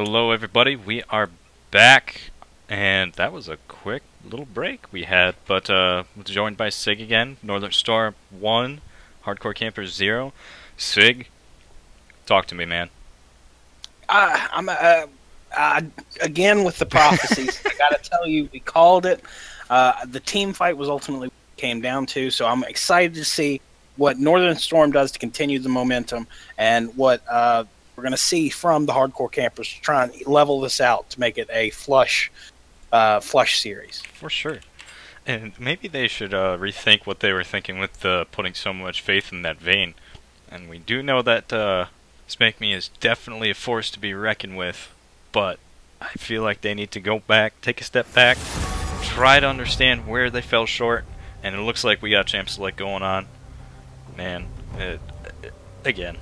Hello everybody, we are back, and that was a quick little break we had, but joined by Sig again, Northern Star 1, Hardcore Campers 0. Sig, talk to me, man. I'm again with the prophecies. I gotta tell you, we called it. The team fight was ultimately what it came down to, so I'm excited to see what Northern Storm does to continue the momentum, and what we're going to see from the Hardcore Campers to try and level this out to make it a flush series. For sure. And maybe they should rethink what they were thinking with putting so much faith in that vein. And we do know that Spank Me is definitely a force to be reckoned with, but I feel like they need to go back, take a step back, try to understand where they fell short, and it looks like we got Champ Select going on. Man, again,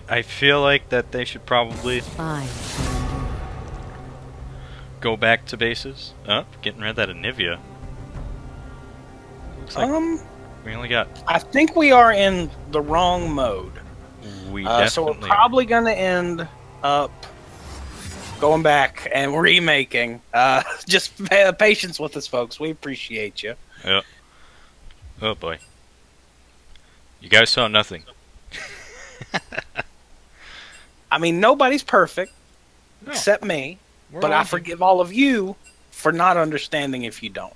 I feel like that they should probably go back to bases. Oh, getting rid of that Anivia. Looks like we only got... I think we are in the wrong mode. We definitely so we're probably going to end up going back and remaking. Just patience with us, folks. We appreciate you. Yep. Oh boy. You guys saw nothing. I mean, nobody's perfect, except me. But I forgive all of you for not understanding if you don't.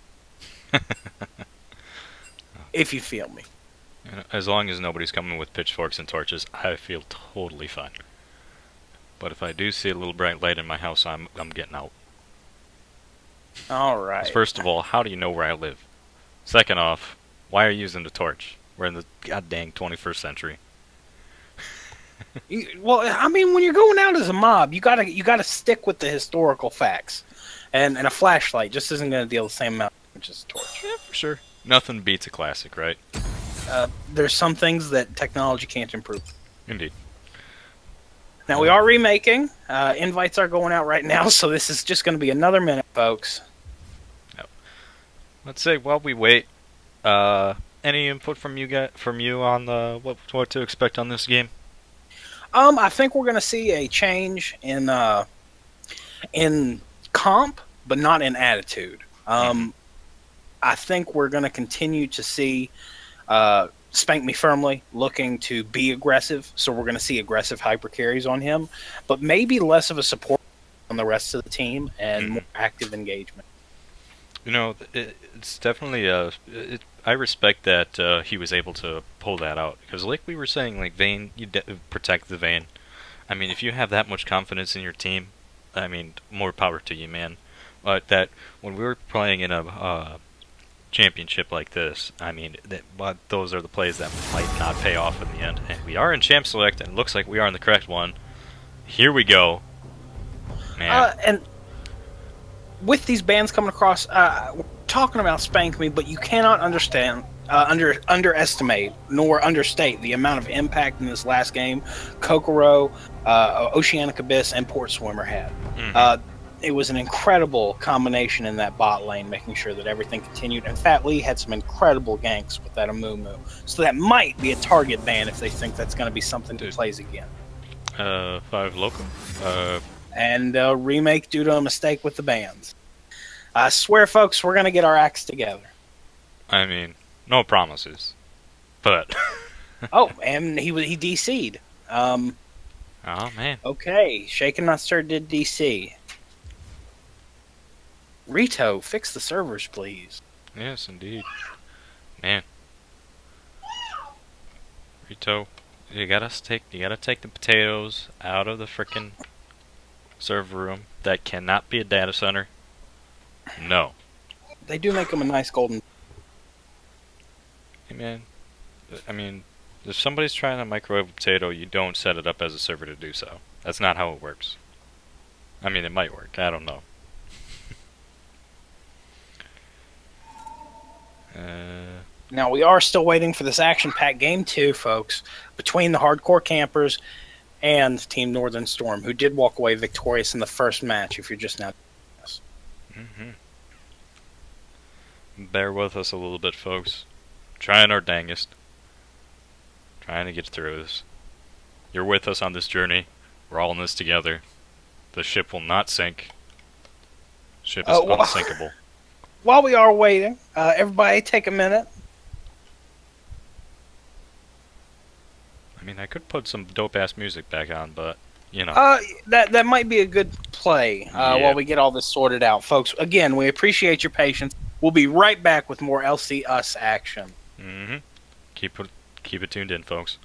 If you feel me. As long as nobody's coming with pitchforks and torches, I feel totally fine. But if I do see a little bright light in my house, I'm getting out. All right. First of all, how do you know where I live? Second off, why are you using the torch? We're in the goddamn 21st century. Well, I mean, when you're going out as a mob, you gotta stick with the historical facts, and a flashlight just isn't gonna deal the same amount as a torch. Yeah, for sure. Nothing beats a classic, right? There's some things that technology can't improve. Indeed. Now we are remaking. Invites are going out right now, so this is just going to be another minute, folks. Yep. Let's say while we wait, any input from you on what to expect on this game? I think we're going to see a change in comp, but not in attitude. I think we're going to continue to see Spank Me Firmly looking to be aggressive, so we're going to see aggressive hyper carries on him, but maybe less of a support on the rest of the team and more active engagement. You know, it's definitely I respect that he was able to pull that out, because like we were saying, like Vayne, you protect the Vayne. I mean, if you have that much confidence in your team, I mean, more power to you, man. But that when we were playing in a championship like this, I mean, those are the plays that might not pay off in the end. And we are in Champ Select, and it looks like we are in the correct one. Here we go, man. And with these bans coming across, we're talking about Spank Me, but you cannot underestimate nor understate the amount of impact in this last game Kokoro, Oceanic Abyss, and Port Swimmer had. It was an incredible combination in that bot lane, making sure that everything continued. And Fat Lee had some incredible ganks with that Amumu. So that might be a target ban if they think that's going to be something that plays again. 5 local. And remake due to a mistake with the bans. I swear, folks, we're going to get our acts together. I mean, no promises. But... Oh, and he DC'd. Oh, man. Okay, Shaken Not Stirred did DC. Rito, fix the servers, please. Yes, indeed. Man. Rito, you gotta take the potatoes out of the frickin' server room. That cannot be a data center. No. They do make them a nice golden... Hey, man. I mean, if somebody's trying to microwave a potato, you don't set it up as a server to do so. That's not how it works. I mean, it might work. I don't know. Now, we are still waiting for this action-packed Game 2, folks, between the Hardcore Campers and Team Northern Storm, who did walk away victorious in the first match, if you're just now doing this. Bear with us a little bit, folks. Trying our dangest. Trying to get through this. You're with us on this journey. We're all in this together. The ship will not sink. Ship is unsinkable. While we are waiting, everybody take a minute. I mean, I could put some dope-ass music back on, but, you know. That might be a good play while we get all this sorted out. Folks, again, we appreciate your patience. We'll be right back with more LCUS action. Mm-hmm. Keep it tuned in, folks.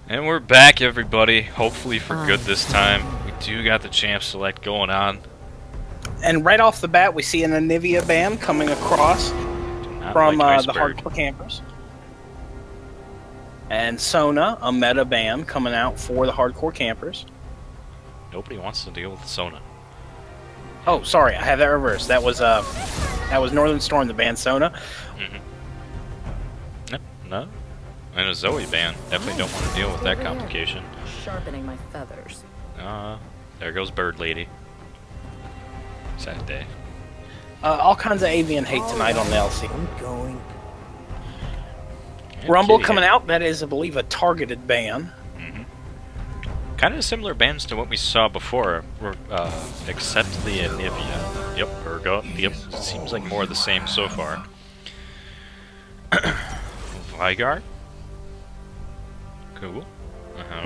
And we're back, everybody. Hopefully for good this time. We do got the champ select going on. And right off the bat, we see an Anivia band coming across from like the Hardcore Campers. And Sona, a meta band, coming out for the Hardcore Campers. Nobody wants to deal with Sona. Oh, sorry, I have that reversed. That was Northern Storm, the band Sona. Mm-hmm. Yep, no. And a Zoe band. Definitely don't want to deal with that complication. Sharpening my feathers. There goes Bird Lady. Sad day. All kinds of avian hate tonight on the LC. I'm going. And Rumble Kitty coming Hate. out. That is, I believe, a targeted ban. Kind of similar bands to what we saw before, except the Anivia. Yep, Virgo. Yep, seems like more of the same so far. Vygar. Cool.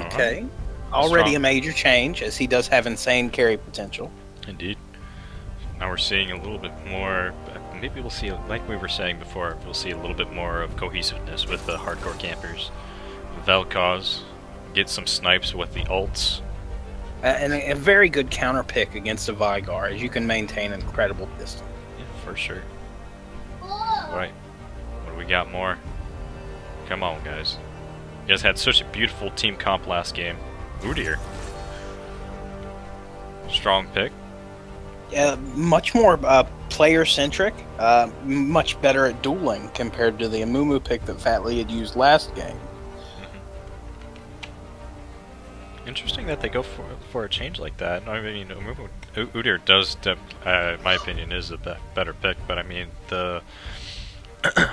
Okay. Already a major change, as he does have insane carry potential. Indeed. Now we're seeing a little bit more, maybe we'll see, like we were saying before, we'll see a little bit more of cohesiveness with the Hardcore Campers. Vel'Koz, get some snipes with the ults. And a very good counter pick against a Vygar, as you can maintain an incredible distance. Yeah, for sure. Right. What do we got more? Come on, guys. You guys had such a beautiful team comp last game. Ooh dear. Strong pick. Much more player-centric, much better at dueling compared to the Amumu pick that Fat Lee had used last game. Interesting that they go for a change like that. I mean, Udyr does, in my opinion, is a better pick, but I mean, the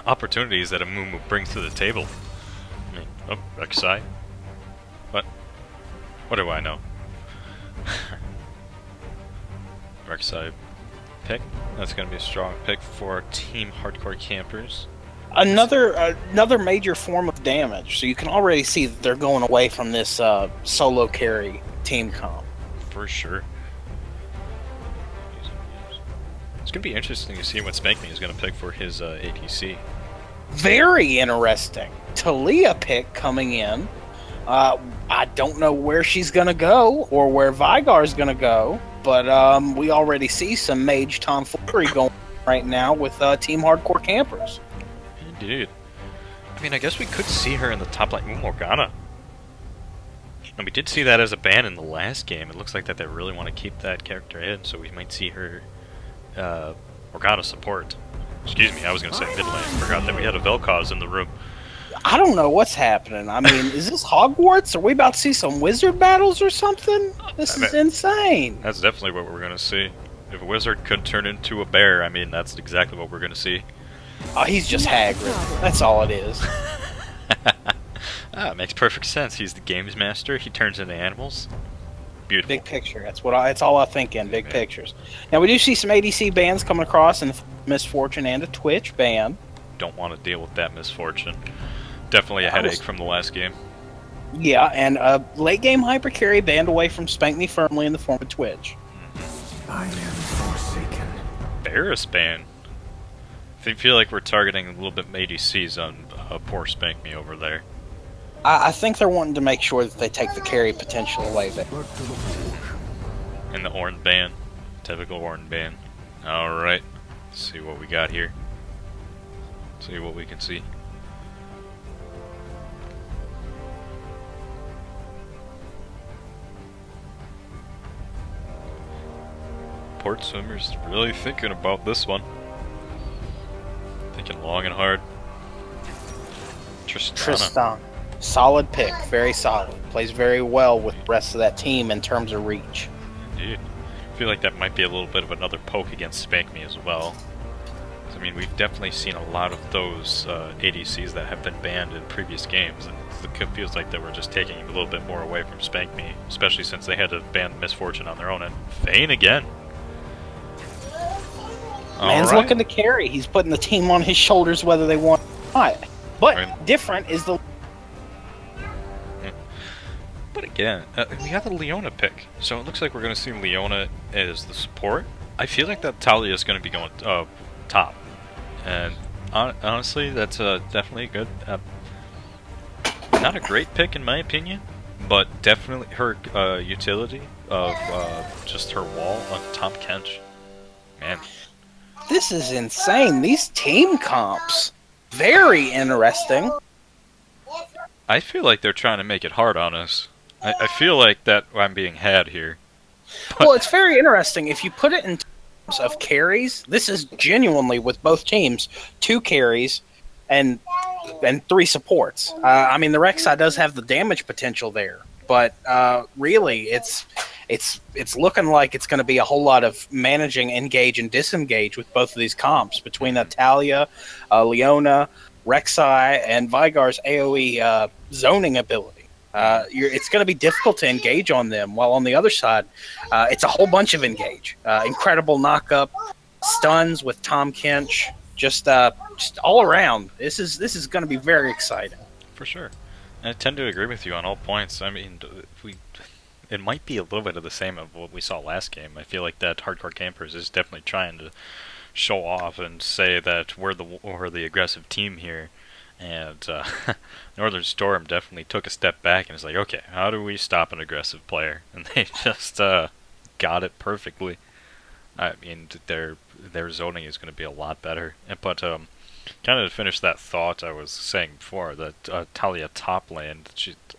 opportunities that Amumu brings to the table. I mean, oh, Rek'Sai. What do I know? Rek'Sai pick. That's going to be a strong pick for Team Hardcore Campers. Another major form of damage. So you can already see that they're going away from this solo carry team comp. For sure. It's going to be interesting to see what Spankme is going to pick for his ADC. Very interesting. Talia pick coming in. I don't know where she's going to go or where Vygar's going to go, but we already see some mage tomfoolery going right now with Team Hardcore Campers. Indeed. I mean, I guess we could see her in the top lane. Ooh, Morgana. And we did see that as a ban in the last game. It looks like that they really want to keep that character in, so we might see her Morgana support. Excuse me, I was going to say mid lane. Forgot that we had a Vel'Koz in the room. I don't know what's happening. I mean, is this Hogwarts? Are we about to see some wizard battles or something? This is insane. That's definitely what we're going to see. If a wizard could turn into a bear, I mean, that's exactly what we're going to see. Oh, he's just Hagrid. That's all it is. It makes perfect sense. He's the games master. He turns into animals. Beautiful. Big picture. That's all I think in. Big pictures. Now, we do see some ADC bans coming across in the Misfortune and a Twitch ban. Don't want to deal with that misfortune. Definitely a headache from the last game. Yeah, and late game hyper carry banned away from Spank Me Firmly in the form of Twitch. I am forsaken. Varus ban. I feel like we're targeting a little bit ADCs on poor Spank Me over there. I think they're wanting to make sure that they take the carry potential away there. And the Ornn ban. Typical Ornn ban. Alright. Let's see what we got here. See what we can see. Port Swimmer's really thinking about this one. Thinking long and hard. Tristan. Solid pick. Very solid. Plays very well with the rest of that team in terms of reach. Indeed. I feel like that might be a little bit of another poke against Spank Me as well. I mean, we've definitely seen a lot of those ADCs that have been banned in previous games, and it feels like they were just taking a little bit more away from Spank Me, especially since they had to ban Misfortune on their own. And Vayne again. Man's looking to carry. He's putting the team on his shoulders whether they want or not. But different is the... But again, we got the Leona pick, so it looks like we're going to see Leona as the support. I feel like that Talia is going to be going top. And honestly, that's definitely a good... not a great pick in my opinion, but definitely her utility of just her wall on top Kench. Man. This is insane. These team comps. Very interesting. I feel like they're trying to make it hard on us. I feel like that I'm being had here. Well, it's very interesting. If you put it in terms of carries, this is genuinely, with both teams, 2 carries and 3 supports. I mean, the Rek'Sai does have the damage potential there, but really, it's looking like it's going to be a whole lot of managing, engage, and disengage with both of these comps between Talia, Leona, Rek'Sai, and Vygar's AoE zoning ability. It's going to be difficult to engage on them, while on the other side, it's a whole bunch of engage. Incredible knock-up, stuns with Tom Kench, just all around. This is going to be very exciting. For sure. And I tend to agree with you on all points. I mean, it might be a little bit of the same of what we saw last game. I feel like that Hardcore Campers is definitely trying to show off and say that we're the aggressive team here. And Northern Storm definitely took a step back and is like, okay, how do we stop an aggressive player? And they just got it perfectly. I mean, their zoning is going to be a lot better. But Kind of to finish that thought I was saying before, that Talia top lane,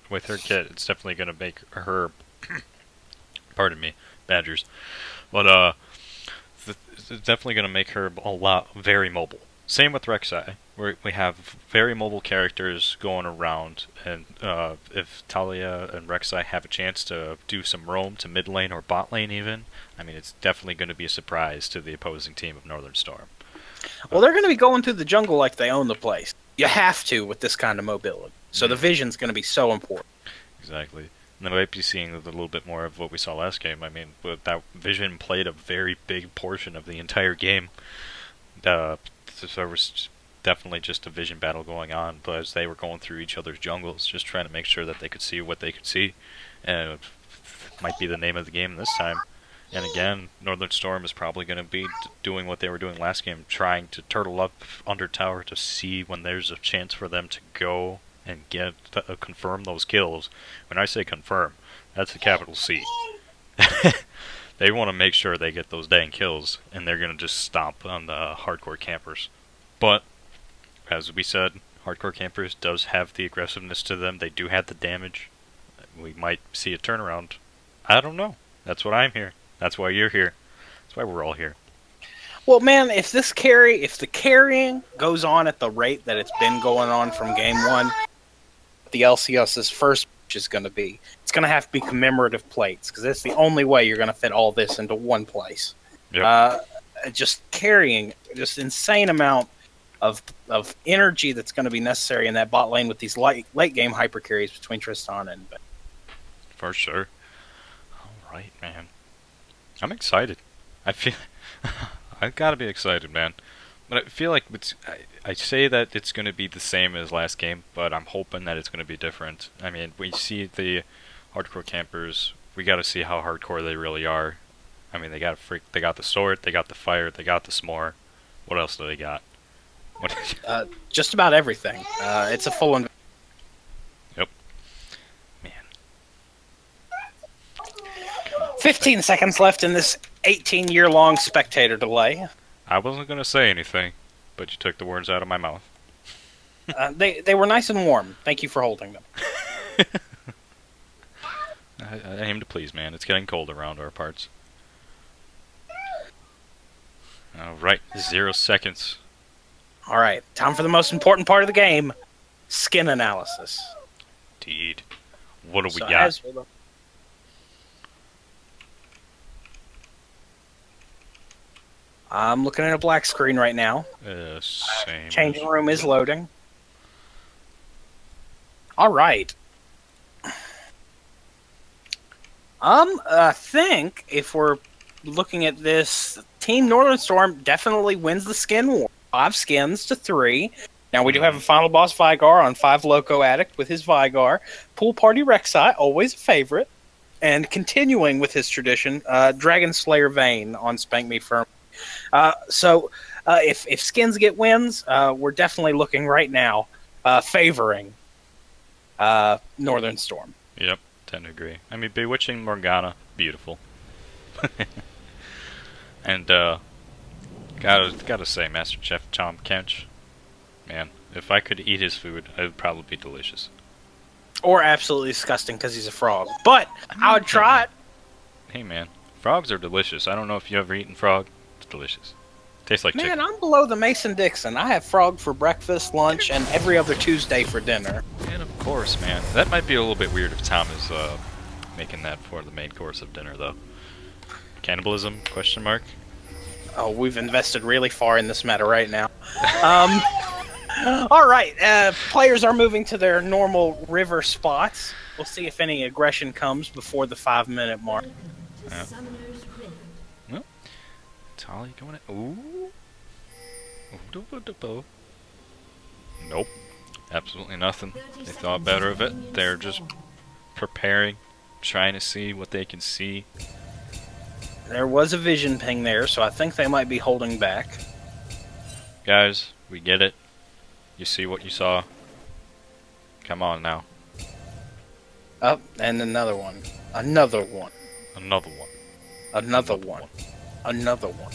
with her kit, it's definitely going to make her, pardon me, Badgers, but it's definitely going to make her very mobile. Same with Rek'Sai, where we have very mobile characters going around, and if Talia and Rek'Sai have a chance to do some roam to mid lane or bot lane even, I mean, it's definitely going to be a surprise to the opposing team of Northern Storm. Well, they're going to be going through the jungle like they own the place. You have to with this kind of mobility. So the vision's going to be so important. Exactly. And then we might be seeing a little bit more of what we saw last game. I mean, but that vision played a very big portion of the entire game. So there was definitely just a vision battle going on, but as they were going through each other's jungles, just trying to make sure that they could see what they could see. And it might be the name of the game this time. And again, Northern Storm is probably going to be doing what they were doing last game, trying to turtle up under tower to see when there's a chance for them to go and confirm those kills. When I say confirm, that's a capital C. They want to make sure they get those dang kills, and they're going to just stomp on the hardcore campers. But, as we said, hardcore campers does have the aggressiveness to them. They do have the damage. We might see a turnaround. I don't know. That's what I'm here. That's why you're here. That's why we're all here. Well, man, if the carrying goes on at the rate that it's been going on from game one, the LCUS's first match is going to be, it's going to have to be commemorative plates, because that's the only way you're going to fit all this into one place. Yep. Just carrying, just insane amount of energy that's going to be necessary in that bot lane with these late game hyper carries between Tristan and Ben. For sure. All right, man. I'm excited. I feel I've got to be excited, man. But I feel like I say that it's going to be the same as last game, but I'm hoping that it's going to be different. I mean, we see the hardcore campers. We got to see how hardcore they really are. I mean, they got the sword, they got the fire, they got the s'more. What else do they got? Just about everything. It's a full investment. Yep. Man. 15 seconds left in this 18-year-long spectator delay. I wasn't going to say anything, but you took the words out of my mouth. They were nice and warm. Thank you for holding them. I aim to please, man. It's getting cold around our parts. Alright, 0 seconds. Alright, time for the most important part of the game. Skin analysis. Indeed. What do we got? I'm looking at a black screen right now. Same. Changing room is loading. Alright. I think if we're looking at this, Team Northern Storm definitely wins the skin war. 5 skins to 3. Now we do have a final boss Vigar on 5 Loco Addict with his Vigar. Pool Party Rek'Sai, always a favorite. And continuing with his tradition, Dragon Slayer Vayne on Spank Me Firm. So if skins get wins, we're definitely looking right now favoring Northern Storm. Yep, tend to agree. I mean, Bewitching Morgana, beautiful. And gotta say, Master Chef Tom Kench, man, if I could eat his food, it would probably be delicious. Or absolutely disgusting because he's a frog. But I would try it. Hey man, frogs are delicious. I don't know if you ever eaten frog. It's delicious. Tastes like chicken. Man, I'm below the Mason-Dixon. I have frog for breakfast, lunch, and every other Tuesday for dinner. And of course, man. That might be a little bit weird if Tom is making that for the main course of dinner, though. Cannibalism? Question mark. Oh, we've invested really far in this matter right now. All right, players are moving to their normal river spots. We'll see if any aggression comes before the 5-minute mark. Yeah. Well, Tali going in. Ooh. Nope. Absolutely nothing. They thought better of it. They're just preparing, trying to see what they can see. There was a vision ping there, so I think they might be holding back. Guys, we get it. You see what you saw. Come on now. Up, and another one. Another one. Another one. Another one. Another one.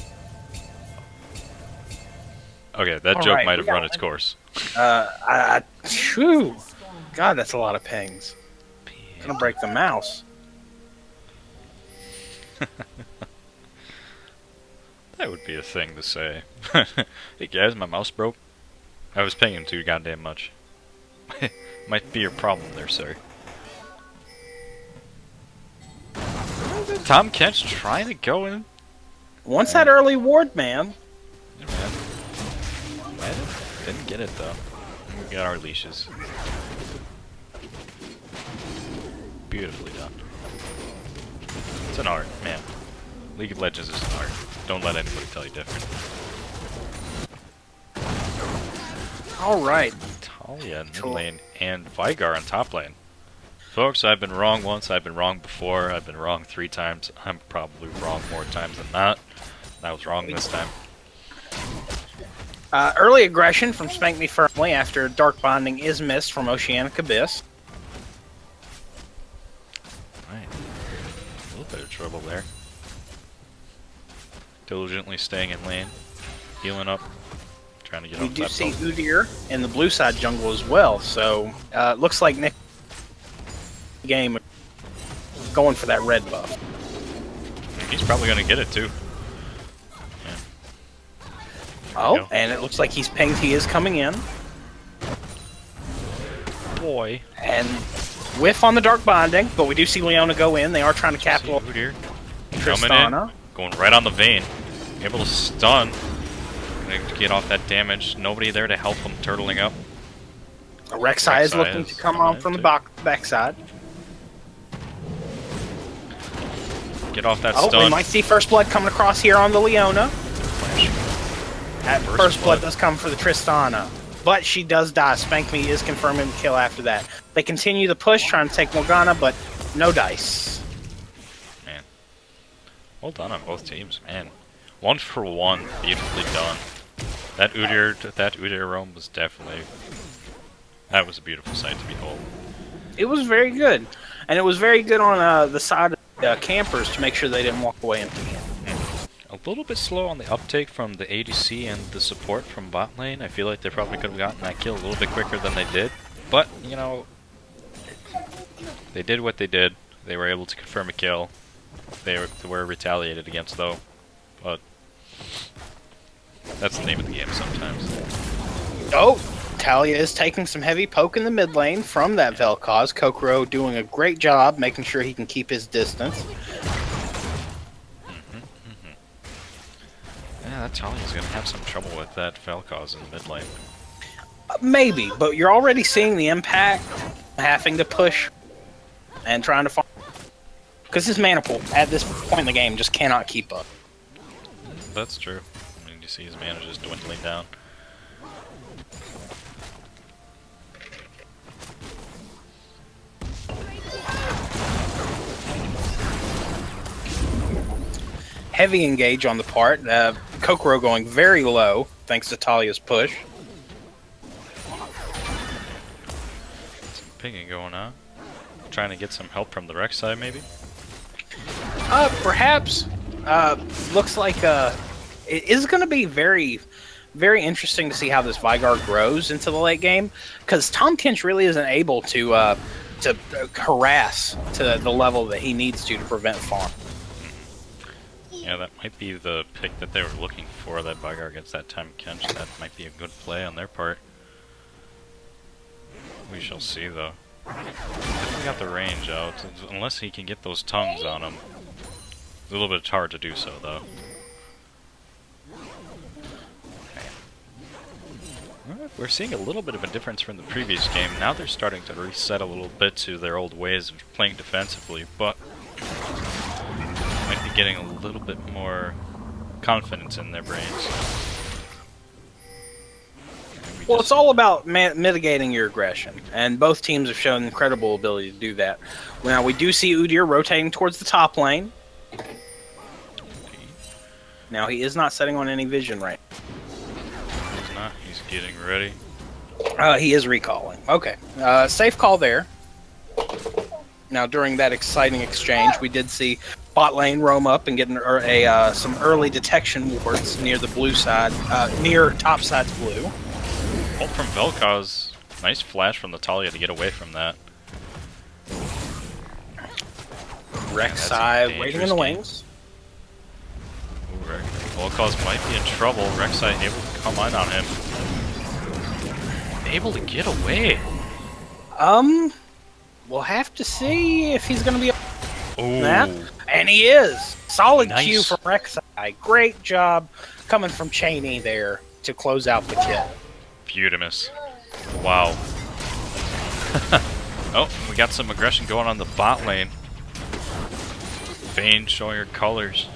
Okay, that All joke right, might we have run got its course. Phew. God, that's a lot of pings. Gonna break the mouse. That would be a thing to say. Hey guys, my mouse broke. I was pinging too goddamn much. Might be your problem there, sir. Tom Kent's trying to go in. Once that early ward, man. Yeah, man. Didn't get it though. We got our leashes. Beautifully done. It's an art, man. League of Legends is an art. Don't let anybody tell you different. Alright. Talia in mid lane and Vigar on top lane. Folks, I've been wrong once, I've been wrong before, I've been wrong 3 times. I'm probably wrong more times than not. I was wrong this time. Early aggression from Spank Me Firmly after Dark Bonding is missed from Oceanic Abyss. Right. A little bit of trouble there. Diligently staying in lane. Healing up. Trying to get We off do that see boat. Udyr in the blue side jungle as well, so looks like Nick game going for that red buff. He's probably going to get it too. Yeah. Oh, Go. and it looks like he's pinged. He is coming in. Boy. And whiff on the Dark Bonding, but we do see Leona go in. They are trying to See capitalize. Udyr coming Tristana. in. Going right on the vein. Able to stun. Gonna get off that damage. Nobody there to help him turtling up. Rek'Sai is looking to come on from the backside. Get off that Oh, stun. we might see First Blood coming across here on the Leona. That First Blood does come for the Tristana. But she does die. Spank Me is confirming the kill after that. They continue the push, trying to take Morgana, but no dice. Man. Well done on both teams, man. 1 for 1. Beautifully done. That Udyr roam was definitely... That was a beautiful sight to behold. It was very good. And it was very good on the side of the campers to make sure they didn't walk away empty-handed. A little bit slow on the uptake from the ADC and the support from bot lane. I feel like they probably could have gotten that kill a little bit quicker than they did. But, you know, they did what they did. They were able to confirm a kill. They were retaliated against, though. But that's the name of the game sometimes. Oh, Talia is taking some heavy poke in the mid lane from that Vel'Koz. Kokoro doing a great job making sure he can keep his distance. Yeah, that Talia's gonna have some trouble with that Vel'Koz in the mid lane. Maybe, but you're already seeing the impact, having to push and trying to find... Because his mana pool at this point in the game just cannot keep up. That's true. I mean, you see his mana just dwindling down. Heavy engage on the part. Kokoro going very low thanks to Talia's push. Some pinging going on. Trying to get some help from the Rek'Sai, maybe? Perhaps. Looks like it is going to be very, very interesting to see how this Vigar grows into the late game, because Tom Kinch really isn't able to harass to the level that he needs to prevent farm. Yeah, that might be the pick that they were looking for, that Vigar gets that time Kench. That might be a good play on their part. We shall see, though. Definitely got the range out, unless he can get those tongues on him. It's a little bit hard to do so, though. Alright, we're seeing a little bit of a difference from the previous game. Now they're starting to reset a little bit to their old ways of playing defensively, but might be getting a little bit more confidence in their brains. Well, it's all about mitigating your aggression, and both teams have shown incredible ability to do that. Now, we do see Udyr rotating towards the top lane. Now, he is not setting on any vision right He's not. He's getting ready. he is recalling. Okay. Safe call there. Now, during that exciting exchange, we did see bot lane roam up and get some early detection wards near the blue side, near top side's blue. Ult from Vel'Koz. Nice flash from the Talia to get away from that. Rek'Sai waiting in the wings. Vel'Koz might be in trouble. Rek'Sai able to come in on him. Able to get away. We'll have to see if he's going to be Ooh. that. And he is. Solid Nice. Q from Rek'Sai. Great job coming from Cheney there to close out the kill. Beautimus. Wow. Oh, we got some aggression going on the bot lane. Vayne showing her colors.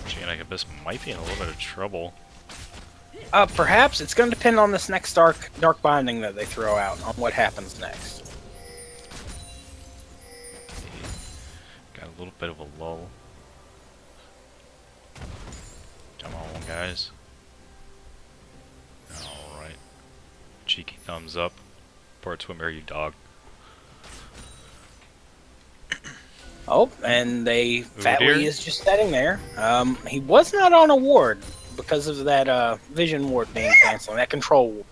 Gigantic Abyss might be in a little bit of trouble. Perhaps it's going to depend on this next dark binding that they throw out on what happens next. Got a little bit of a lull. Come on, guys. Alright. Cheeky thumbs up. Poor Twimmer, you dog. Oh, and Fatley here? is just sitting there. He was not on a ward because of that vision ward being canceled, that control ward.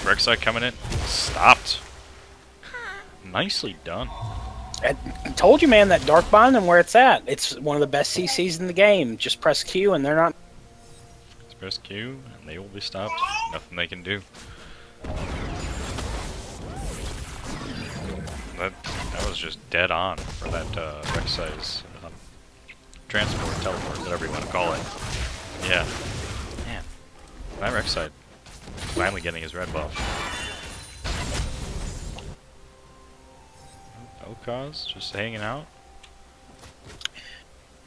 Rek'Sai coming in. Stopped. Nicely done. I told you, man, that dark bind and where it's at. It's one of the best CCs in the game. Just press Q and they're not. Just press Q and they will be stopped. Nothing they can do. That was just dead on for that Rek'Sai's transport, teleport, whatever you want to call it. Yeah. Man. That Rek'Sai finally getting his red buff. Vel'Koz just hanging out.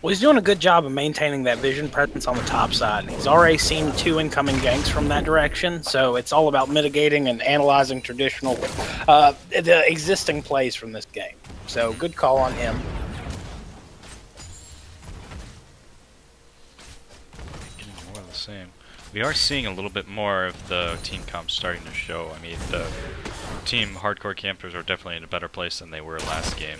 Well, he's doing a good job of maintaining that vision presence on the top side. He's already seen 2 incoming ganks from that direction, so it's all about mitigating and analyzing traditional, the existing plays from this game. So, good call on him. Getting more of the same. We are seeing a little bit more of the team comp starting to show. I mean, the team hardcore campers are definitely in a better place than they were last game.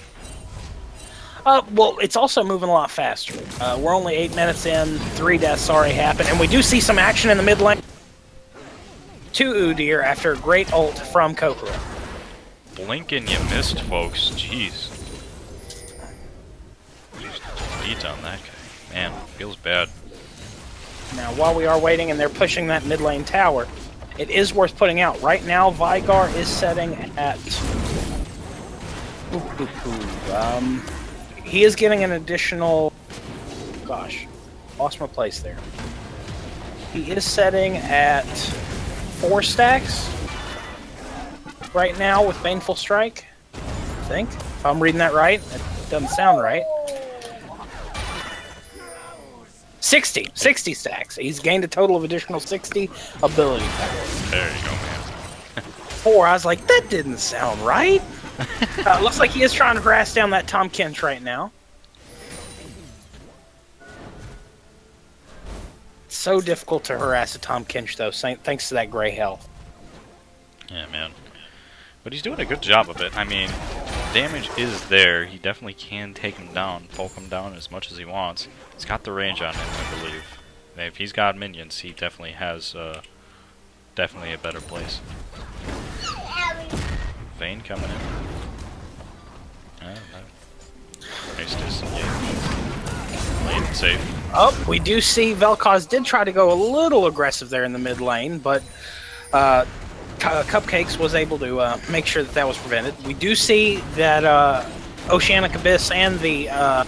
Well, it's also moving a lot faster. We're only 8 minutes in, 3 deaths already happened, and we do see some action in the mid lane. 2 Udyr after a great ult from Kokoro. Blink and you missed, folks. Jeez. Just beat on that guy. Man, feels bad. Now, while we are waiting and they're pushing that mid lane tower, it is worth putting out. Right now, Vygar is setting at... he is getting an additional... Gosh, lost my place there. He is setting at 4 stacks right now with Baneful Strike, I think. If I'm reading that right, it doesn't sound right. 60 stacks. He's gained a total of additional 60 ability power. There you go, man. 4, I was like, that didn't sound right. Looks like he is trying to harass down that Tom Kench right now. It's so difficult to harass a Tom Kench, though, thanks to that gray health. Yeah, man. But he's doing a good job of it. I mean, damage is there. He definitely can take him down, poke him down as much as he wants. He's got the range on him, I believe. And if he's got minions, he definitely has definitely a better place. Vayne coming in. Nice disengage. Playing it safe. Oh, we do see Vel'Koz did try to go a little aggressive there in the mid lane, but Cupcakes was able to make sure that was prevented. We do see that Oceanic Abyss and the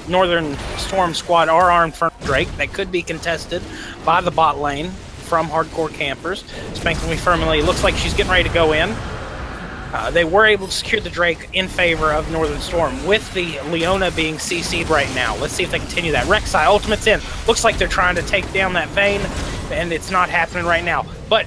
Northern Storm squad are armed for Drake. That could be contested by the bot lane from hardcore campers. Spanking me firmly. Looks like she's getting ready to go in. They were able to secure the Drake in favor of Northern Storm, with the Leona being CC'd right now. Let's see if they continue that. Rek'Sai, ultimate's in. Looks like they're trying to take down that Vayne, and it's not happening right now. But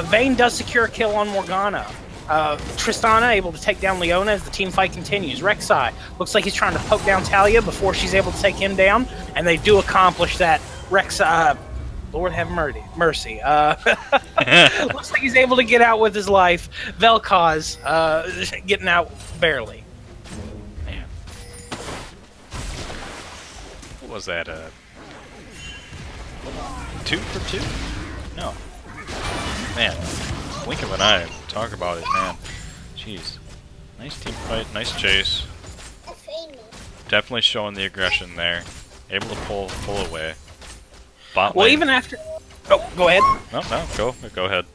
Vayne does secure a kill on Morgana. Tristana able to take down Leona as the team fight continues. Rek'Sai looks like he's trying to poke down Talia before she's able to take him down, and they do accomplish that. Lord have mercy. Looks like he's able to get out with his life. Vel'Koz getting out barely. Man. What was that? 2 for 2? No. Man. Blink of an eye. Talk about it, man. Jeez. Nice team fight. Nice chase. Definitely showing the aggression there. Able to pull away. Bot Well, lane. even after... Oh, go ahead. No, go ahead.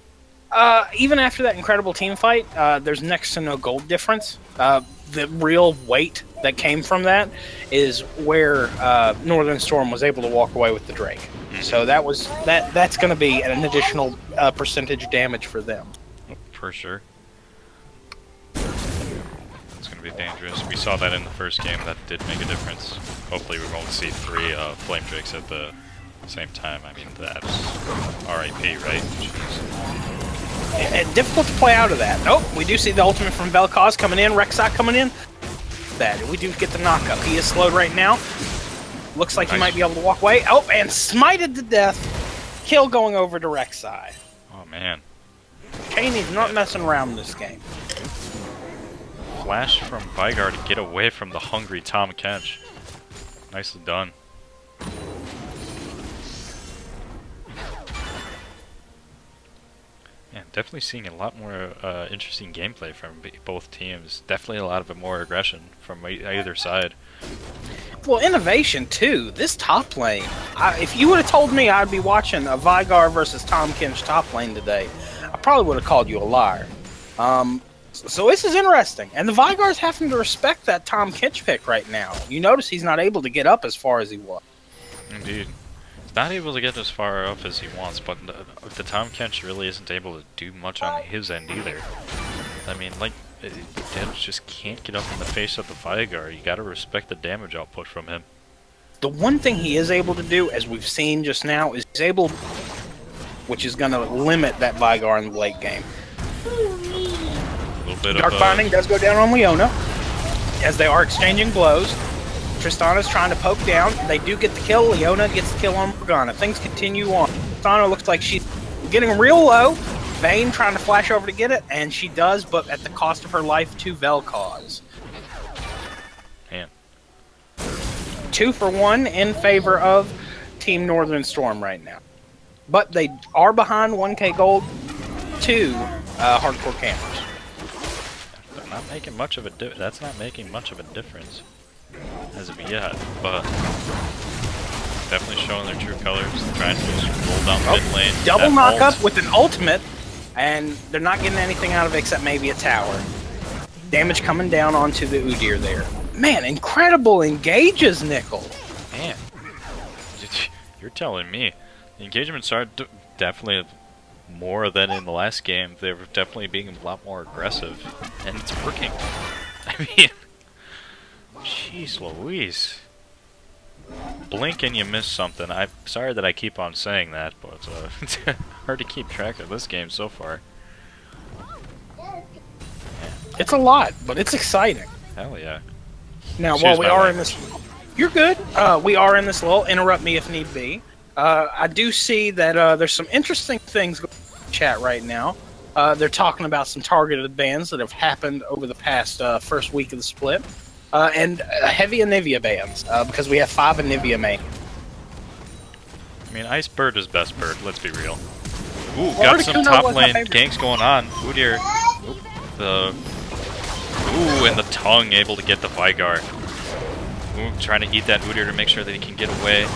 Even after that incredible team fight, there's next to no gold difference. The real weight that came from that is where Northern Storm was able to walk away with the Drake. So that's going to be an additional percentage damage for them. For sure. It's going to be dangerous. We saw that in the first game. That did make a difference. Hopefully we won't see 3 Flame Drakes at the same time. I mean, that's RIP, right? Jeez. Difficult to play out of that. Oh, we do see the ultimate from Vel'Koz coming in. Rek'Sai coming in. That we do get the knockup. He is slowed right now. Looks like he might be able to walk away. Oh, and smited to death. Kill going over to Rek'Sai. Oh, man. Cheney's not messing around this game. Flash from Vygar to get away from the hungry Tahm Kench. Nicely done. Yeah, definitely seeing a lot more interesting gameplay from both teams. Definitely a lot of more aggression from either side. Well, innovation too. This top lane. If you would have told me I'd be watching a Vygar versus Tahm Kench top lane today, I probably would have called you a liar. So this is interesting, and the Vygar's having to respect that Tahm Kench pick right now. You notice he's not able to get up as far as he was. Indeed. He's not able to get as far up as he wants, but the Tahm Kench really isn't able to do much on his end either. I mean, like, Devs just can't get up in the face of the Vygar. You gotta respect the damage output from him. The one thing he is able to do, as we've seen just now, is he's able, which is going to limit that Vygar in the late game. A little bit Dark of Binding does go down on Leona, as they are exchanging blows. Tristana's trying to poke down. They do get the kill. Leona gets the kill on Morgana. Things continue on. Tristana looks like she's getting real low. Vayne trying to flash over to get it, and she does, but at the cost of her life to Vel'Koz. Man. 2 for 1 in favor of Team Northern Storm right now. But they are behind 1k gold to hardcore campers. They're not making much of a that's not making much of a difference as of yet, but definitely showing their true colors. Trying to just roll down mid lane. Double knockup with an ultimate, and they're not getting anything out of it except maybe a tower. Damage coming down onto the Udyr there. Man, incredible engages, Nickel. Man, you're telling me. The engagements are definitely more than in the last game. They're definitely being a lot more aggressive, and it's working. I mean, jeez Louise. Blink and you miss something. I'm sorry that I keep on saying that, but it's hard to keep track of this game so far. It's a lot, but it's exciting. Hell yeah. Now, Excuse while we my are in language. this... You're good. We are in this lull. Interrupt me if need be. I do see that there's some interesting things going on in the chat right now. They're talking about some targeted bans that have happened over the past first week of the split. And heavy Anivia bans, because we have 5 Anivia main. I mean, Ice Bird is best bird, let's be real. Ooh, got some top lane ganks going on. Udyr. Ooh, and the tongue able to get the Vygar. Ooh, trying to eat that Udyr to make sure that he can get away.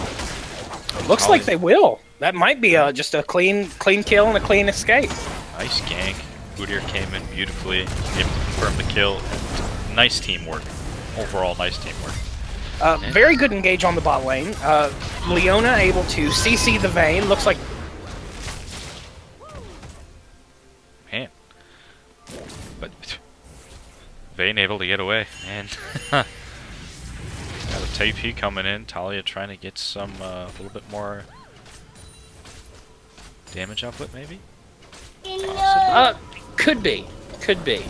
Looks like they will. That might be just a clean kill and a clean escape. Nice gank. Udyr came in beautifully, able to confirm the kill. Nice teamwork. Overall, nice teamwork. Very good engage on the bot lane. Leona able to CC the Vayne. Looks like... Man. But Vayne able to get away. And got a TP coming in. Talia trying to get some, a little bit more damage output, maybe? Could be. Could be.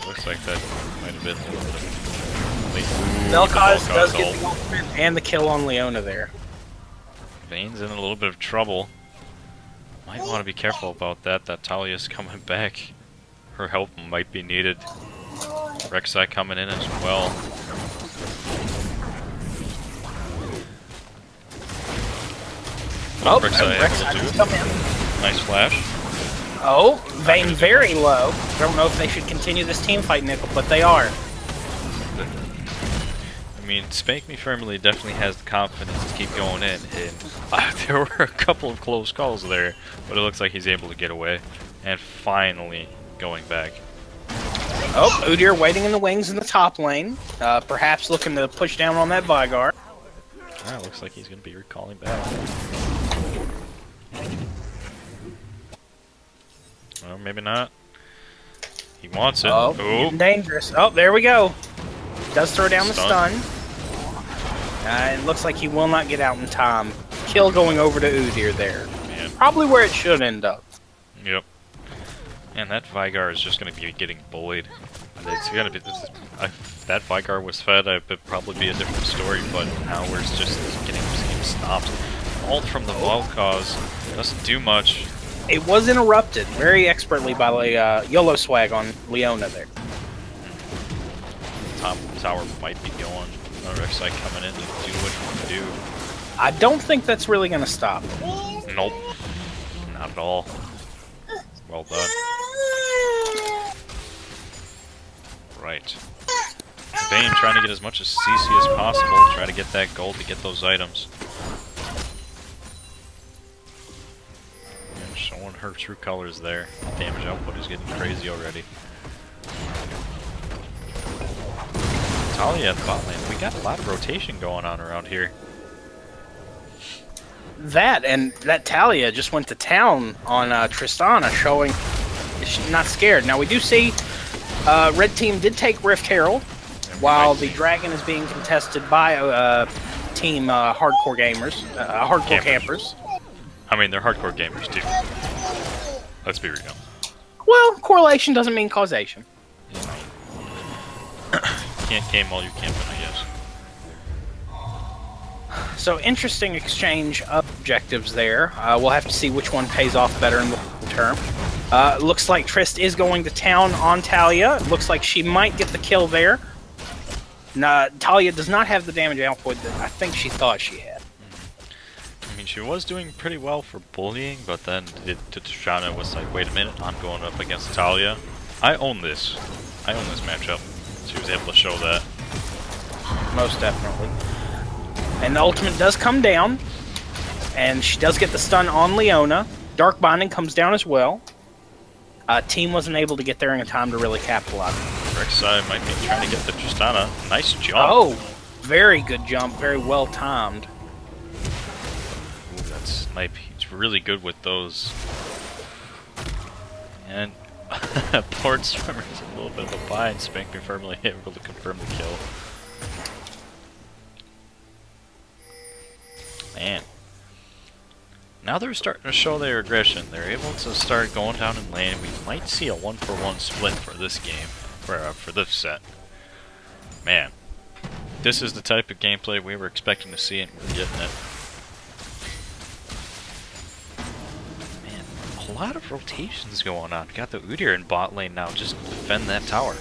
Looks like that might have been a little bit of late. Vel'Koz does get the ultimate and the kill on Leona there. Vane's in a little bit of trouble. Might want to be careful about that. That Talia's coming back. Her help might be needed. Rek'Sai coming in as well. Oh, Rek'Sai Rek'Sai able just to come do. in. Nice flash. Oh, Vane very low. I don't know if they should continue this team fight, Nickel, but they are. I mean, Spank Me Firmly definitely has the confidence to keep going in, and there were a couple of close calls there, but it looks like he's able to get away, and finally going back. Oh, Udyr waiting in the wings in the top lane, perhaps looking to push down on that Vygar. Looks like he's going to be recalling back. Well, maybe not. He wants it. Oh, getting dangerous. Oh, there we go. Does throw down the stun. It looks like he will not get out in time. Kill going over to Udyr there. Man. Probably where it should end up. Yep. And that Vygar is just going to be getting bullied. It's gonna be. If that Vygar was fed, it would probably be a different story. But now we're just getting him stopped. Ult from the Volcause doesn't do much. It was interrupted very expertly by YOLO Swag on Leona there. Top tower might be going. Rek'Sai coming in to do what he wants to do. I don't think that's really going to stop. Nope. Not at all. Well done. Right. Vayne trying to get as much as CC as possible, try to get that gold to get those items. And showing her true colors there. Damage output is getting crazy already. Talia at the bot lane. We got a lot of rotation going on around here. That and that Talia just went to town on Tristana, showing she's not scared. Now we do see Red Team did take Rift Herald, while the Dragon is being contested by Team Hardcore Gamers, Hardcore Campers. I mean, they're hardcore gamers too. Let's be real. Well, correlation doesn't mean causation. Can't game while you camping, I guess. So interesting exchange of objectives there. We'll have to see which one pays off better in the long term. Looks like Trist is going to town on Talia. Looks like she might get the kill there. Talia does not have the damage output that I think she thought she had. I mean, she was doing pretty well for bullying, but then Tristana was like, wait a minute, I'm going up against Talia. I own this. I own this matchup. She was able to show that. Most definitely. And the ultimate does come down, and she does get the stun on Leona. Dark Binding comes down as well. Team wasn't able to get there in time to really capitalize. Rek'Sai might be trying to get the Tristana. Nice jump. Oh, very good jump. Very well timed. Ooh, that snipe. He's really good with those. And Port Swimmer's a little bit of a bind. Spank Me Firmly able to confirm the kill. Man. Now they're starting to show their aggression. They're able to start going down in lane. We might see a 1-for-1 split for this game, for this set. Man, this is the type of gameplay we were expecting to see, and we're getting it. Man, a lot of rotations going on. Got the Udyr in bot lane now, just to defend that tower.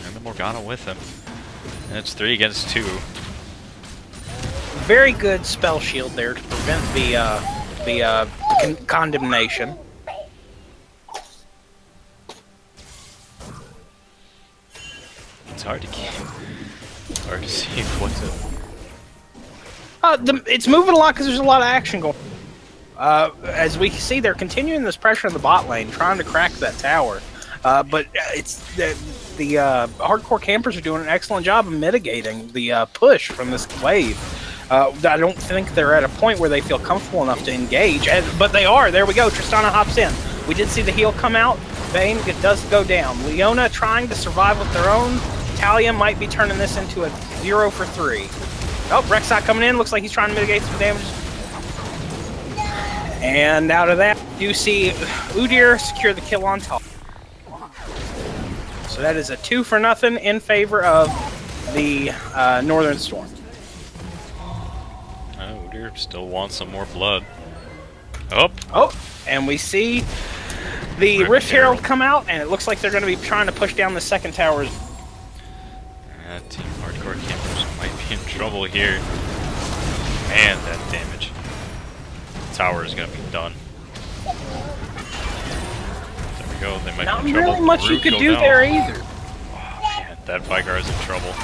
And the Morgana with him. And it's 3 against 2. Very good spell shield there to prevent the condemnation. It's hard to keep. It's hard to see what's it. It's moving a lot because there's a lot of action going on. As we see, they're continuing this pressure in the bot lane, trying to crack that tower. But it's the hardcore campers are doing an excellent job of mitigating the push from this wave. I don't think they're at a point where they feel comfortable enough to engage, but they are. There we go. Tristana hops in. We did see the heal come out. Vayne does go down. Leona trying to survive with their own. Talia might be turning this into a 0 for 3. Oh, Rek'Sai coming in. Looks like he's trying to mitigate some damage. And out of that, you see Udyr secure the kill on top. So that is a 2-for-0 in favor of the Northern Storm. Udyr still wants some more blood. Oh! Oh, and we see the Rift Herald come out, and it looks like they're going to be trying to push down the second tower. Team Hardcore Campers might be in trouble here. Man, that damage. The tower is going to be done. There we go. They might Not be in trouble. really much you Root could go do down. there either. Oh, man, that Vygar is in trouble.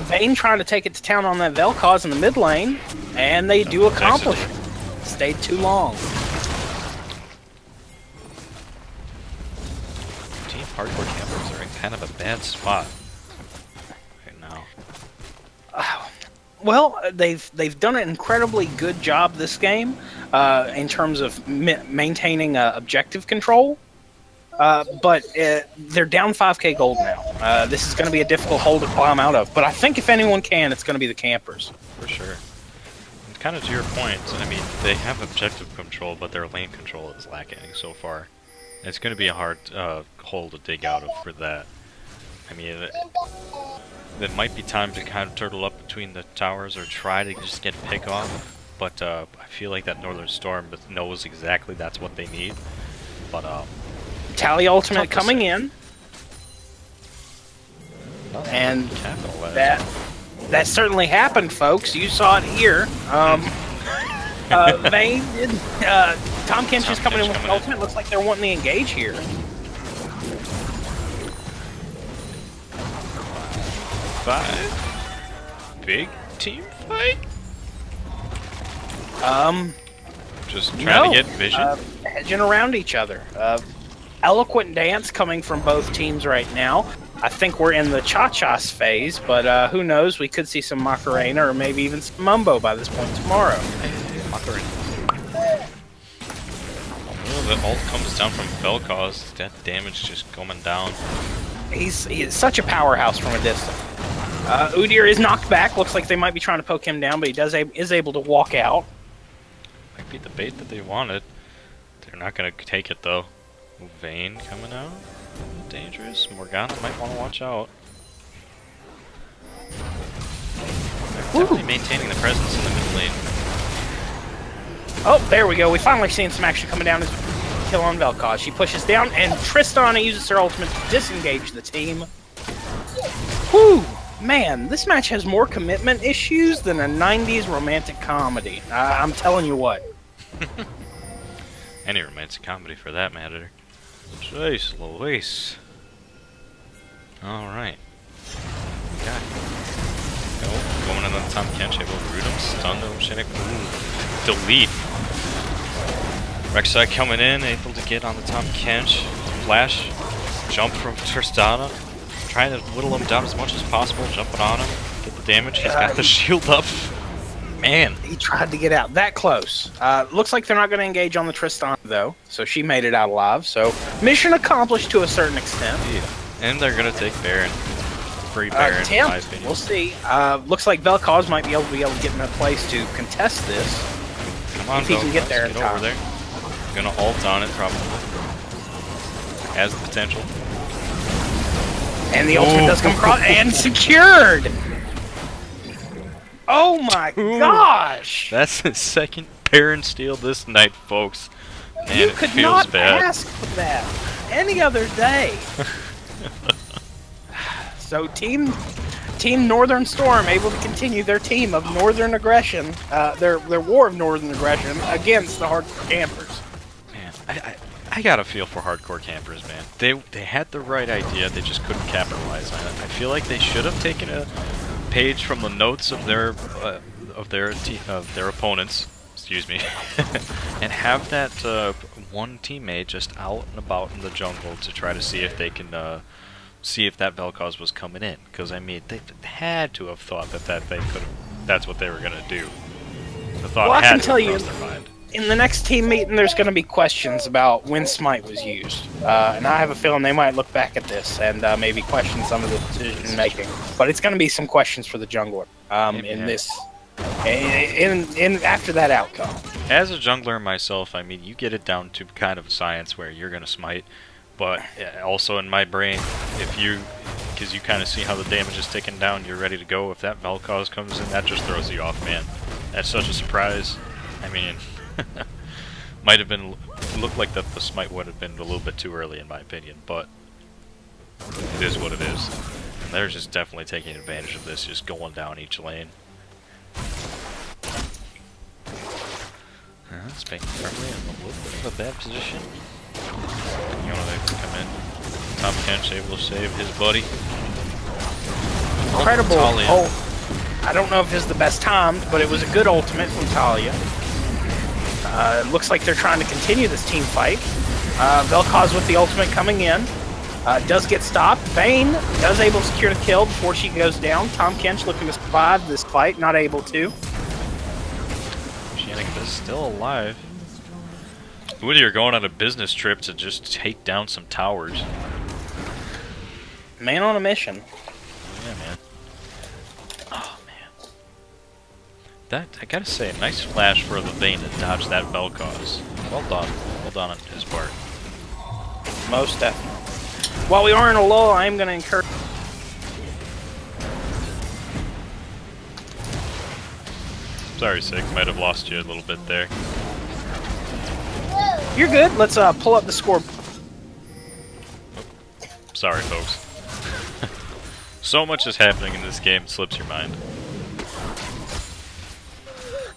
Vayne trying to take it to town on that Vel'Koz in the mid lane, and they do accomplish it. Stayed too long. Team Hardcore Campers are in kind of a bad spot right now. Well, they've done an incredibly good job this game in terms of maintaining objective control. But they're down 5k gold now. This is going to be a difficult hole to climb out of. But I think if anyone can, it's going to be the campers. For sure. And kind of to your point, I mean, they have objective control, but their lane control is lacking so far. It's going to be a hard hole to dig out of for that. I mean, there might be time to kind of turtle up between the towers or try to just get pick off. But I feel like that Northern Storm knows exactly that's what they need. But Tally ultimate coming in, and that certainly happened, folks. You saw it here. Vayne did. Tom Kench is coming in with the ultimate. Looks like they're wanting to engage here. Big team fight. Just trying to get vision. Hedging around each other. Eloquent dance coming from both teams right now. I think we're in the cha-chas phase, but who knows? We could see some Macarena or maybe even some Mumbo by this point tomorrow. Macarena. Oh, the ult comes down from Vel'Koz. That damage just coming down. He is such a powerhouse from a distance. Udyr is knocked back. Looks like they might be trying to poke him down, but he is able to walk out. Might be the bait that they wanted. They're not going to take it, though. Vayne coming out. Dangerous. Morgana might want to watch out. They're definitely maintaining the presence in the mid lane. Oh, there we go. We finally seen some action coming down. Kill on Vel'Koz. She pushes down, and Tristana uses her ultimate to disengage the team. Whew! Man, this match has more commitment issues than a 90s romantic comedy. I'm telling you what. Any romantic comedy for that matter. Jeez Louise. Alright. God. No, going in on Tom Kench, able to root him, stun him, Shinnick. Delete. Rek'Sai coming in, able to get on the Tom Kench. Flash. Jump from Tristana. Trying to whittle him down as much as possible, jumping on him. Get the damage, he's got the shield up. Man. He tried to get out that close. Looks like they're not going to engage on the Tristana, though. So she made it out alive. So mission accomplished to a certain extent. Yeah. And they're going to take Baron. Free Baron, in my opinion. We'll see. Looks like Vel'Koz might be able to get in a place to contest this. Come on, if he can get there in time. Over there. Gonna ult on it, probably. Has the potential. And the ultimate does come across and secured! Oh my gosh! That's the second Baron steal this night, folks. Man, you it could feels not bad. ask for that any other day. So Team Northern Storm able to continue their team of Northern aggression, their war of Northern aggression against the Hardcore Campers. Man, I got a feel for Hardcore Campers, man. They had the right idea, they just couldn't capitalize on it. I feel like they should have taken a page from the notes of their opponents, excuse me, and have that one teammate just out and about in the jungle to try to see if they can see if that Vel'Koz was coming in. Because I mean, they had to have thought that's what they were gonna do. The thought well, I had can to tell you, cross their mind. In the next team meeting, there's going to be questions about when Smite was used. And I have a feeling they might look back at this and maybe question some of the decision making. But it's going to be some questions for the jungler in after that outcome. As a jungler myself, I mean, you get it down to kind of a science where you're going to smite. But also in my brain, if you because you kind of see how the damage is ticking down. You're ready to go. If that LCUS comes in, that just throws you off, man. That's such a surprise. I mean, might have been looked like that the smite would have been a little bit too early in my opinion, but it is what it is. And they're just definitely taking advantage of this, just going down each lane. Spanking firmly in a little bit of a bad position. You know, they come in. Tom Kench able to save his buddy. Incredible. Oh, I don't know if it's the best timed, but it was a good ultimate from Talia. It looks like they're trying to continue this team fight. Vel'Koz with the ultimate coming in. Does get stopped. Vayne does able to secure the kill before she goes down. Tom Kench looking to survive this fight, not able to. Shannigan is still alive. Woody are going on a business trip to just take down some towers. Man on a mission. Yeah, man. Oh, man. That, I gotta say, a nice flash for the Vayne to dodge that Vel'Koz. Well done. Well done on his part. Most definitely. While we are in a lull, I am going to encourage... Sorry, Sig. Might have lost you a little bit there. You're good. Let's pull up the score. Sorry, folks. So much is happening in this game, it slips your mind.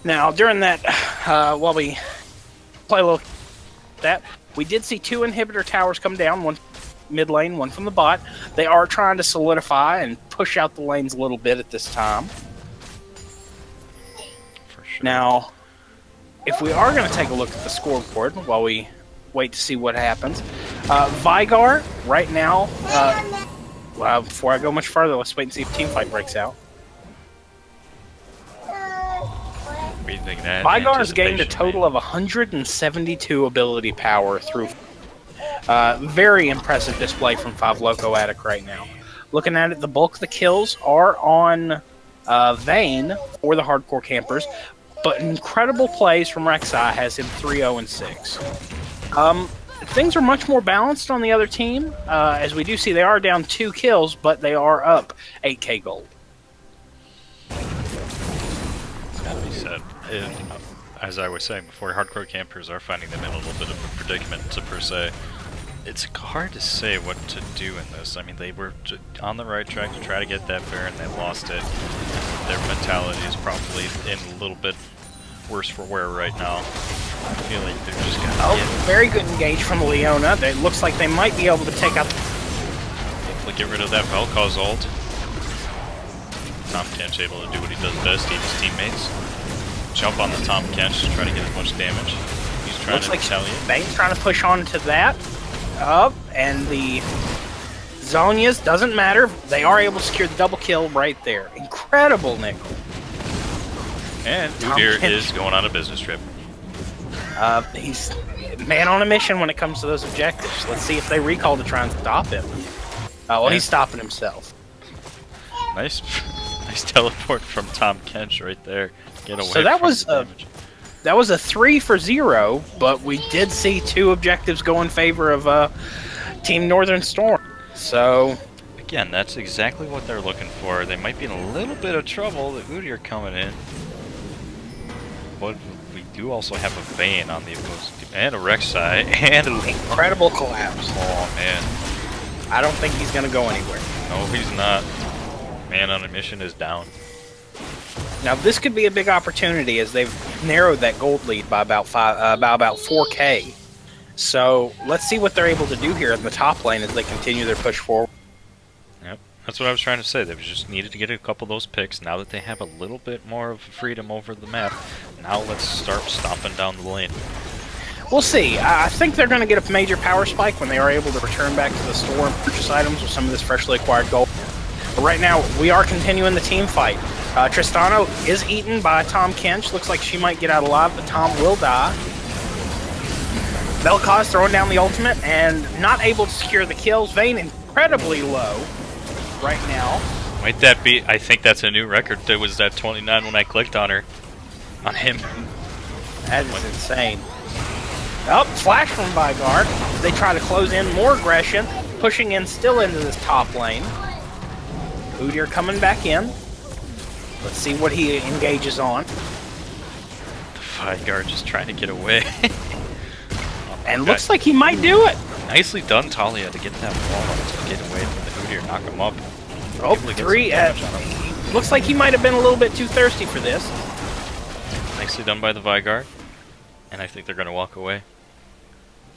Now, during that, while we play a little that, we did see 2 inhibitor towers come down, one mid lane, one from the bot. They are trying to solidify and push out the lanes a little bit at this time. For sure. Now, if we are going to take a look at the scoreboard while we wait to see what happens, Vygar right now, well, before I go much further, let's wait and see if team fight breaks out. Vygar has gained a total of 172 ability power through. Very impressive display from 5 Loco Attic right now. Looking at it, the bulk of the kills are on Vayne for the hardcore campers, but incredible plays from Rek'Sai has him 3-0 and 6. Things are much more balanced on the other team, as we do see they are down 2 kills, but they are up 8k gold. It's gotta be said. As I was saying before, hardcore campers are finding them in a little bit of a predicament, to per se. It's hard to say what to do in this. I mean, they were on the right track to try to get that Baron, they lost it. Their mentality is probably in a little bit worse for wear right now. I feel like they're just gonna very good engage from Leona. It looks like they might be able to take out... Get rid of that Vel'Koz ult. Tom Kench able to do what he does best, eat his teammates. Jump on the Tom Kench to try to get as much damage. He's trying to retaliate. Vayne's trying to push on to that. Up, and the Zhonya's doesn't matter. They are able to secure the double kill right there. Incredible, Nickel. And Udyr is going on a business trip. He's man on a mission when it comes to those objectives. Let's see if they recall to try and stop him. Well, he's stopping himself. Nice, nice teleport from Tom Kench right there. Get away. So that from was the damage. That was a 3 for 0, but we did see 2 objectives go in favor of Team Northern Storm. So again, that's exactly what they're looking for. They might be in a little bit of trouble. The Udyr coming in, but we do also have a Vayne on the opposing team, and a Rek'Sai, and an incredible collapse. Oh man, I don't think he's gonna go anywhere. No, he's not. Man on a mission is down. Now this could be a big opportunity as they've narrowed that gold lead by about 4k. So let's see what they're able to do here in the top lane as they continue their push forward. Yep, that's what I was trying to say. They just needed to get a couple of those picks. Now that they have a little bit more of freedom over the map, now let's start stomping down the lane. We'll see. I think they're going to get a major power spike when they are able to return back to the store and purchase items with some of this freshly acquired gold. But right now, we are continuing the team fight. Tristana is eaten by Tom Kench. Looks like she might get out alive, but Tom will die. Vel'Koz throwing down the ultimate and not able to secure the kills. Vayne incredibly low right now. Might that be? I think that's a new record. There was that 29 when I clicked on her. On him. That is insane. Oh, flash from Vygar. They try to close in more aggression, pushing in still into this top lane. Udyr coming back in. Let's see what he engages on. The Vygar just trying to get away. And looks like he might do it. Nicely done, Talia, to get that wall to get away from the Udyr, knock him up. Oh, 3. Looks like he might have been a little bit too thirsty for this. Nicely done by the Vygar. And I think they're going to walk away.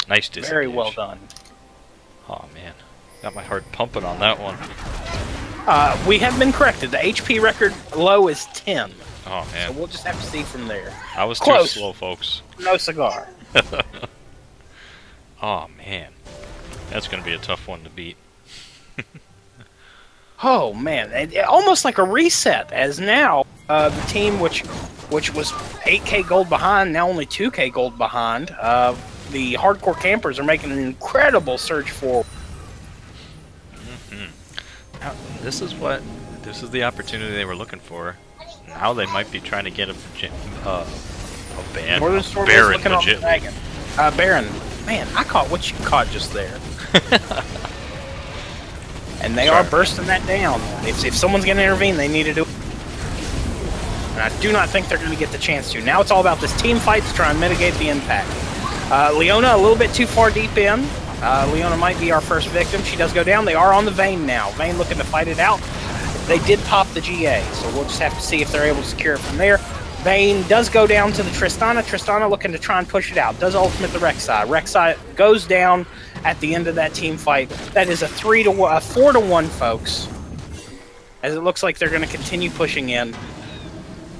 Nice disengage. Very well done. Oh man, got my heart pumping on that one. We have been corrected. The HP record low is 10. Oh So man, we'll just have to see from there. I was Close. too slow, folks. No cigar. Oh man, that's going to be a tough one to beat. Oh man, almost like a reset. As now the team, which was 8K gold behind, now only 2K gold behind. The hardcore campers are making an incredible surge forward. Now, this is the opportunity they were looking for. Now they might be trying to get a ban. Northern Storm is Baron looking on the legit. dragon. Baron, man, I caught what you caught just there. And they are bursting that down. If someone's going to intervene, they need to do it. And I do not think they're going to get the chance to. Now it's all about this team fight to try and mitigate the impact. Leona a little bit too far deep in. Leona might be our first victim. She does go down. They are on the Vayne now. Vayne looking to fight it out. They did pop the GA, so we'll just have to see if they're able to secure it from there. Vayne does go down to the Tristana. Tristana looking to try and push it out. Does ultimate the Rek'Sai. Rek'Sai goes down at the end of that team fight. That is a 4-1, folks. As it looks like they're going to continue pushing in.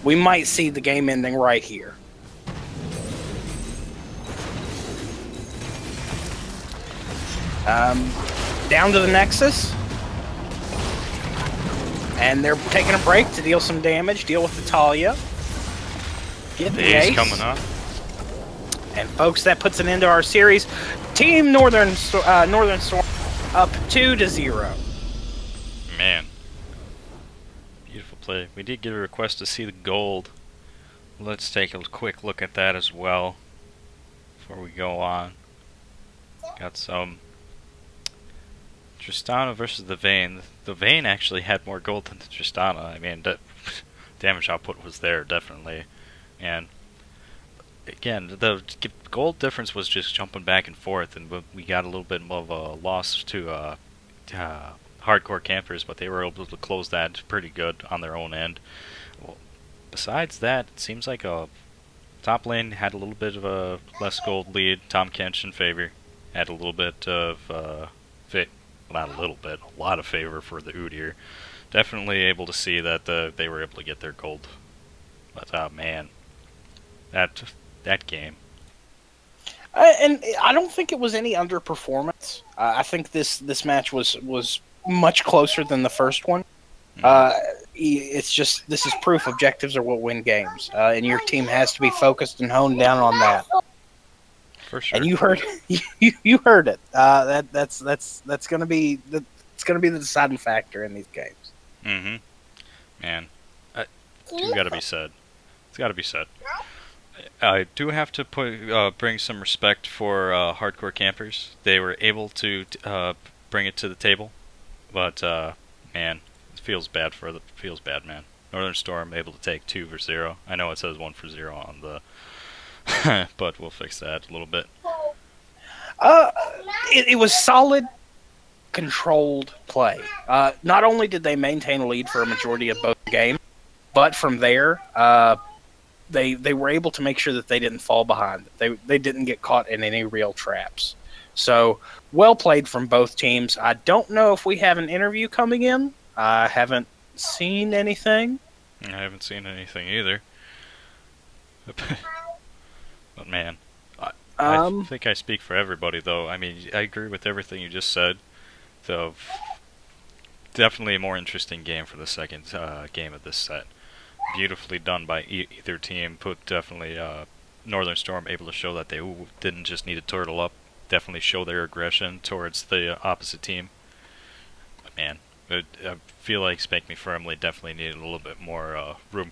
We might see the game ending right here. Down to the Nexus. And they're taking a break to deal some damage, deal with the Talia. Get the ace coming up. And folks, that puts an end to our series. Team Northern Storm up 2-0. Man. Beautiful play. We did get a request to see the gold. Let's take a quick look at that as well before we go on. Got some Tristana versus the Vayne. The Vayne actually had more gold than the Tristana. I mean, damage output was there, definitely. And again, the gold difference was just jumping back and forth, and we got a little bit of a loss to hardcore campers, but they were able to close that pretty good on their own end. Well, besides that, it seems like top lane had a little bit of a less gold lead. Tom Kench in favor had a little bit of not a little bit, a lot of favor for the Udyr. Definitely able to see that they were able to get their gold. But man, that game. And I don't think it was any underperformance. I think this match was much closer than the first one. It's just, this is proof objectives are what win games, and your team has to be focused and honed down on that. For sure. And you heard you heard it. That's going to be the deciding factor in these games. Mm-hmm. Man, it's got to be said. It's got to be said. I do have to bring some respect for hardcore campers. They were able to bring it to the table, but man, it feels bad man. Northern Storm able to take 2-0. I know it says 1-0 on the, but we'll fix that a little bit. It was solid, controlled play. Not only did they maintain a lead for a majority of both games, but from there, they were able to make sure that they didn't fall behind. They didn't get caught in any real traps. So, well played from both teams. I don't know if we have an interview coming in. I haven't seen anything. I haven't seen anything either. But man, I think I speak for everybody, though. I mean, I agree with everything you just said. So, definitely a more interesting game for the second game of this set. Beautifully done by either team. Definitely Northern Storm able to show that they didn't just need to turtle up. Definitely show their aggression towards the opposite team. But man, I feel like Spank Me Firmly definitely needed a little bit more room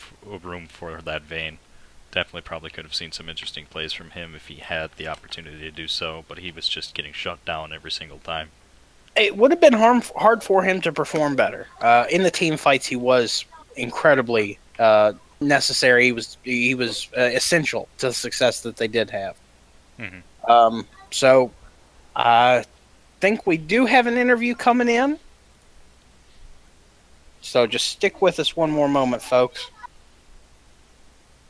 for that Vayne. Definitely probably could have seen some interesting plays from him if he had the opportunity to do so, but he was just getting shut down every single time. It would have been hard for him to perform better. In the team fights, he was incredibly necessary. He was essential to the success that they did have. So I think we do have an interview coming in. So just stick with us one more moment, folks,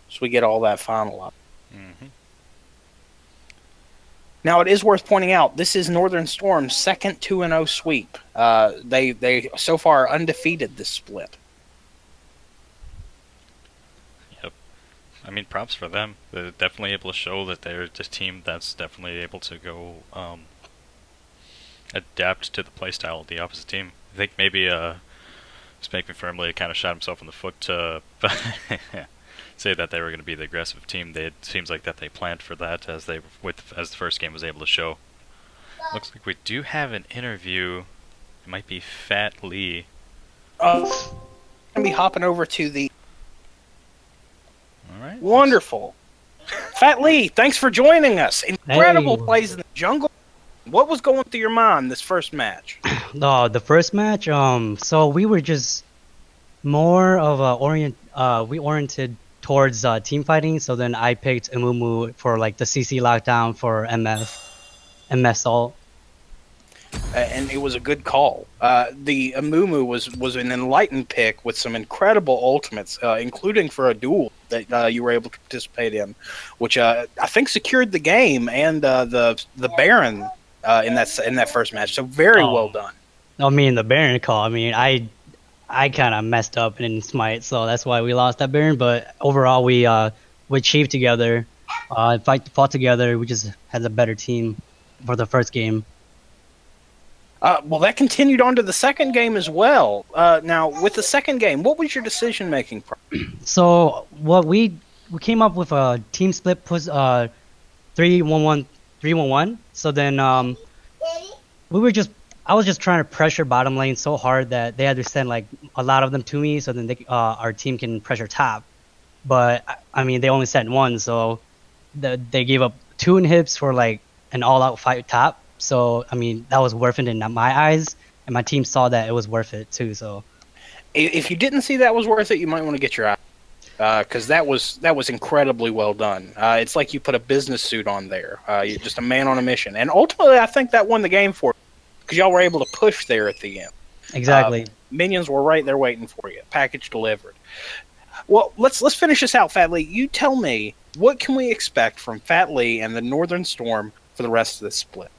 so we get all that finalized. Now, it is worth pointing out, this is Northern Storm's second 2-0 sweep. They so far undefeated this split. Yep. I mean, props for them. They're definitely able to show that they're this team that's definitely able to go adapt to the playstyle of the opposite team. I think maybe Spankman firmly kind of shot himself in the foot to say that they were going to be the aggressive team. It seems like that they planned for that as the first game was able to show. Looks like we do have an interview. It might be Fat Lee. I'm going to be hopping over to the All right. wonderful Fat Lee. Thanks for joining us. Incredible Hey. plays in the jungle. What was going through your mind this first match? No, the first match, so we were just more of a we oriented towards team fighting. So then I picked Amumu for like the CC lockdown for MF Salt. And it was a good call. The Amumu was an enlightened pick with some incredible ultimates, including for a duel that you were able to participate in, which I think secured the game and the Baron in that first match. So very well done. I mean, the Baron call. I mean, I kind of messed up in Smite, so that's why we lost that Baron. But overall, we achieved together, fought together. We just had a better team for the first game. Well, that continued on to the second game as well. Now, with the second game, what was your decision-making process? So what we came up with a team split push 3-1-1, 3-1-1. So then I was just trying to pressure bottom lane so hard that they had to send like a lot of them to me, so then our team can pressure top. But I mean, they only sent one, so they gave up 2 inhibs for like an all-out fight top. So I mean, that was worth it in my eyes, and my team saw that it was worth it too. So If you didn't see that was worth it, you might want to get your eye, because that was incredibly well done. It's like you put a business suit on there. You're just a man on a mission, and ultimately, I think that won the game for you, because y'all were able to push there at the end. exactly. Minions were right there waiting for you. Package delivered. Well, let's finish this out, Fat Lee. You tell me, what can we expect from Fat Lee and the Northern Storm for the rest of this split?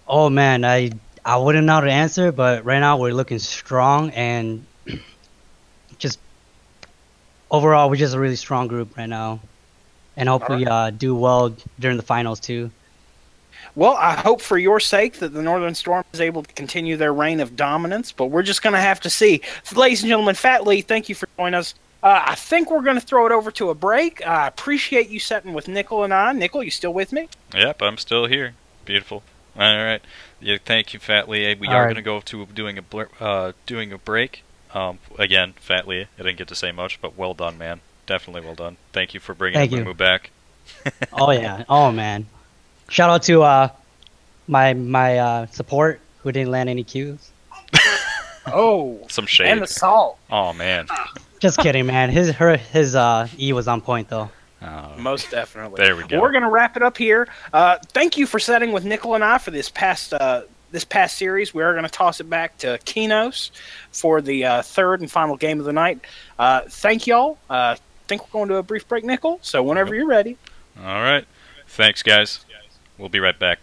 Oh man, I wouldn't know how to answer, but right now we're looking strong, and just overall we're just a really strong group right now, and hope we do well during the finals too. Well, I hope for your sake that the Northern Storm is able to continue their reign of dominance, but we're just going to have to see. Ladies and gentlemen, Fat Lee, thank you for joining us. I think we're going to throw it over to a break. I appreciate you setting with Nickel and I. Nickel, you still with me? Yep, I'm still here. Beautiful. All right. Yeah, thank you, Fat Lee. We All are right. going to go to doing a break. Again, Fat Lee, I didn't get to say much, but well done, man. Definitely well done. Thank you for bringing Thank you. Mumu back. Oh yeah, oh man. Shout out to my support who didn't land any Qs. Oh, Some shade. and the salt. Oh man. Just kidding, man. His E was on point though. Oh, Most definitely. There we go. Well, we're going to wrap it up here. Thank you for setting with Nickel and I for this past series. We are going to toss it back to Kinos for the third and final game of the night. Thank y'all. I think we're going to a brief break, Nickel. So whenever you're ready. All right. Thanks, guys. We'll be right back.